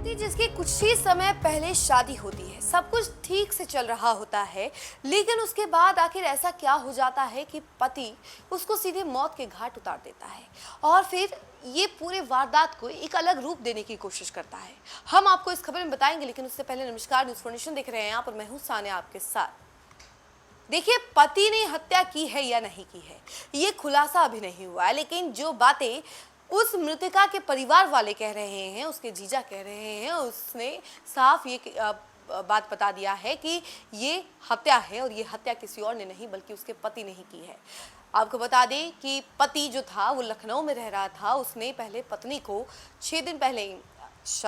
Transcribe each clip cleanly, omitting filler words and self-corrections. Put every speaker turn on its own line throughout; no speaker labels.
पति जिसकी कुछ ही समय पहले शादी होती है, सब कुछ ठीक से चल रहा होता है, लेकिन उसके बाद आखिर ऐसा क्या हो जाता है कि पति उसको सीधे मौत के घाट उतार देता है और फिर ये पूरे वारदात को एक अलग रूप देने की कोशिश करता है। हम आपको इस खबर में बताएंगे, लेकिन उससे पहले नमस्कार, न्यूज़ फॉर्नेशन देख रहे हैं आप और मैं हूं सानिया आपके साथ। देखिए, पति ने हत्या की है या नहीं की है, ये खुलासा अभी नहीं हुआ है, लेकिन जो बातें उस मृतका के परिवार वाले कह रहे हैं, उसके जीजा कह रहे हैं, उसने साफ ये बात बता दिया है कि ये हत्या है और ये हत्या किसी और ने नहीं बल्कि उसके पति ने ही की है। आपको बता दें कि पति जो था वो लखनऊ में रह रहा था। उसने पहले पत्नी को 6 दिन पहले ही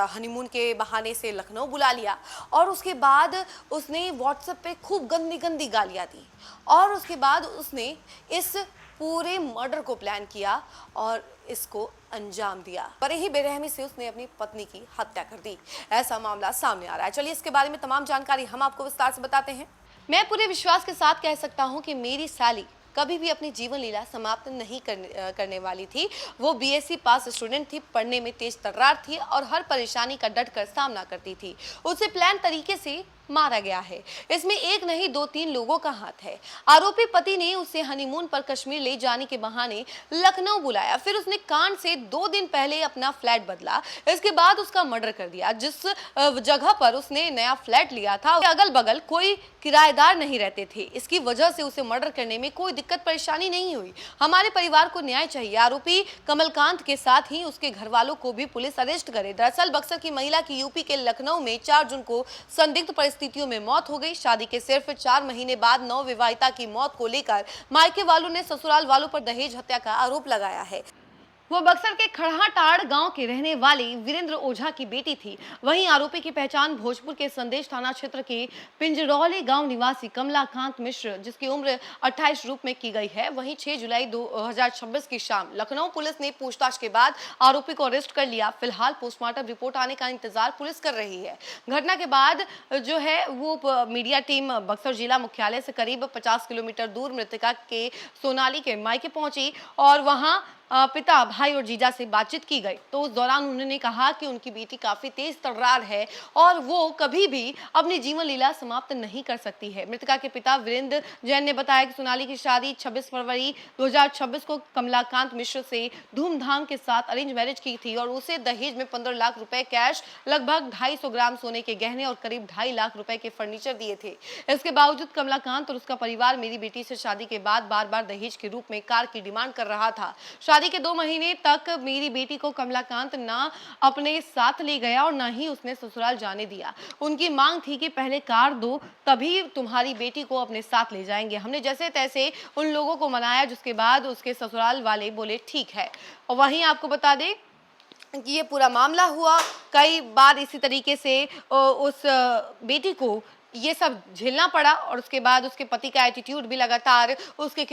हनीमून के बहाने से लखनऊ बुला लिया और उसके बाद उसने व्हाट्सएप पे खूब गंदी गंदी गालियां दी और उसके बाद उसने इस पूरे मर्डर को प्लान किया और इसको अंजाम दिया। बड़े ही बेरहमी से उसने अपनी पत्नी की हत्या कर दी। ऐसा मामला सामने आ रहा है। चलिए इसके बारे में तमाम जानकारी हम आपको विस्तार से बताते हैं। मैं पूरे विश्वास के साथ कह सकता हूं कि मेरी साली कभी भी अपनी जीवन लीला समाप्त नहीं करने वाली थी। वो बीएससी पास स्टूडेंट थी, पढ़ने में तेज तर्रार थी और हर परेशानी का डट कर सामना करती थी। उसे प्लान तरीके से मारा गया है। इसमें एक नहीं 2-3 लोगों का हाथ है। आरोपी पति ने उसे हनीमून पर कश्मीर ले जाने के बहाने लखनऊ बुलाया, फिर उसने कांड से 2 दिन पहले अपना फ्लैट बदला। इसके बाद उसका मर्डर कर दिया। जिस जगह पर उसने नया फ्लैट लिया था, अगल बगल कोई किराएदार नहीं रहते थे। इसकी वजह से उसे मर्डर करने में कोई दिक्कत परेशानी नहीं हुई। हमारे परिवार को न्याय चाहिए। आरोपी कमलकांत के साथ ही उसके घर वालों को भी पुलिस अरेस्ट करे। दरअसल बक्सर की महिला की यूपी के लखनऊ में 4 जून को संदिग्ध परिस्थितियों में मौत हो गई। शादी के सिर्फ 4 महीने बाद नवविवाहिता की मौत को लेकर मायके वालों ने ससुराल वालों पर दहेज हत्या का आरोप लगाया है। वो बक्सर के खड़हाटाड़ गांव के रहने वाली वीरेंद्र ओझा की बेटी थी। वहीं आरोपी की पहचान भोजपुर के संदेश थाना क्षेत्र के पिंजरौली गांव निवासी कमलाकांत मिश्र, जिसकी उम्र 28 रूप में की गई है। वहीं 6 जुलाई 2026 की शाम लखनऊ पुलिस ने पूछताछ के बाद आरोपी को अरेस्ट कर लिया। फिलहाल पोस्टमार्टम रिपोर्ट आने का इंतजार पुलिस कर रही है। घटना के बाद जो है वो मीडिया टीम बक्सर जिला मुख्यालय से करीब 50 किलोमीटर दूर मृतका के सोनाली के मायके पहुंची और वहां पिता, भाई और जीजा से बातचीत की गई। तो उस दौरान उन्होंने कहा कि उनकी बेटी काफी तेज तर्रार है और वो कभी भी अपनी जीवन लीला समाप्त नहीं कर सकती है। मृतका के पिता वीरेंद्र जैन ने बताया कि सोनाली की शादी 26 फरवरी 2026 को कमलाकांत मिश्र से धूमधाम के साथ अरेंज मैरिज की थी और उसे दहेज में 15 लाख रुपए कैश, लगभग 250 ग्राम सोने के गहने और करीब 2.5 लाख रुपए के फर्नीचर दिए थे। इसके बावजूद कमलाकांत और उसका परिवार मेरी बेटी से शादी के बाद बार बार दहेज के रूप में कार की डिमांड कर रहा था। शादी के 2 महीने तक मेरी बेटी को कमलाकांत ना अपने साथ ले गया और ना ही उसने ससुराल जाने दिया। उनकी मांग थी कि पहले कार दो, तभी तुम्हारी बेटी को अपने साथ ले जाएंगे। हमने जैसे तैसे उन लोगों को मनाया, जिसके बाद उसके ससुराल वाले बोले ठीक है। और वहीं आपको बता दें कि ये पूरा मामला हुआ। कई बार इसी तरीके से उस बेटी को ये सब झेलना पड़ा और उसके बाद उसके पति का एटीट्यूड भी लगातार उसके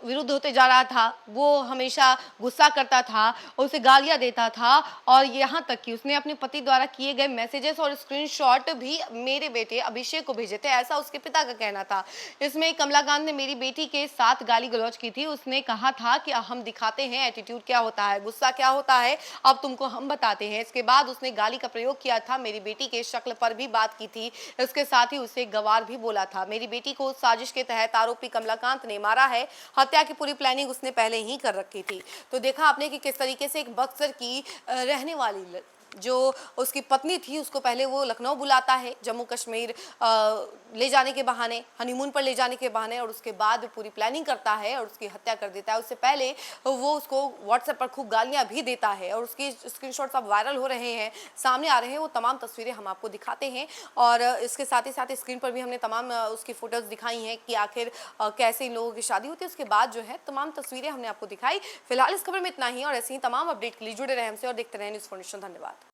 विरुद्ध होते जा रहा था। वो हमेशा गुस्सा करता था, उसे गालियां देता था और यहाँ तक कि उसने अपने पति द्वारा किए गए मैसेजेस और स्क्रीनशॉट भी मेरे बेटे अभिषेक को भेजे थे, ऐसा उसके पिता का कहना था। इसमें कमलाकांत ने मेरी बेटी के साथ गाली गलौज की थी। उसने कहा था कि हम दिखाते हैं एटीट्यूड क्या होता है, गुस्सा क्या होता है, अब तुमको हम बताते हैं। इसके बाद उसने गाली का प्रयोग किया था। मेरी बेटी के शक्ल पर भी बात की थी। इसके साथ उसे गवार भी बोला था। मेरी बेटी को साजिश के तहत आरोपी कमलाकांत ने मारा है। हत्या की पूरी प्लानिंग उसने पहले ही कर रखी थी। तो देखा आपने कि किस तरीके से एक बक्सर की रहने वाली जो उसकी पत्नी थी, उसको पहले वो लखनऊ बुलाता है जम्मू कश्मीर ले जाने के बहाने, हनीमून पर ले जाने के बहाने, और उसके बाद पूरी प्लानिंग करता है और उसकी हत्या कर देता है। उससे पहले वो उसको व्हाट्सएप पर खूब गालियां भी देता है और उसकी स्क्रीनशॉट्स अब वायरल हो रहे हैं, सामने आ रहे हैं। वो तमाम तस्वीरें हम आपको दिखाते हैं और इसके साथ ही साथ स्क्रीन पर भी हमने तमाम उसकी फोटोज दिखाई हैं कि आखिर कैसे इन लोगों की शादी होती है। उसके बाद जो है तमाम तस्वीरें हमने आपको दिखाई। फिलहाल इस खबर में इतना ही और ऐसे ही तमाम अपडेट के लिए जुड़े रहे हमसे और देखते रहे न्यूज़ फॉर्नेशन। धन्यवाद।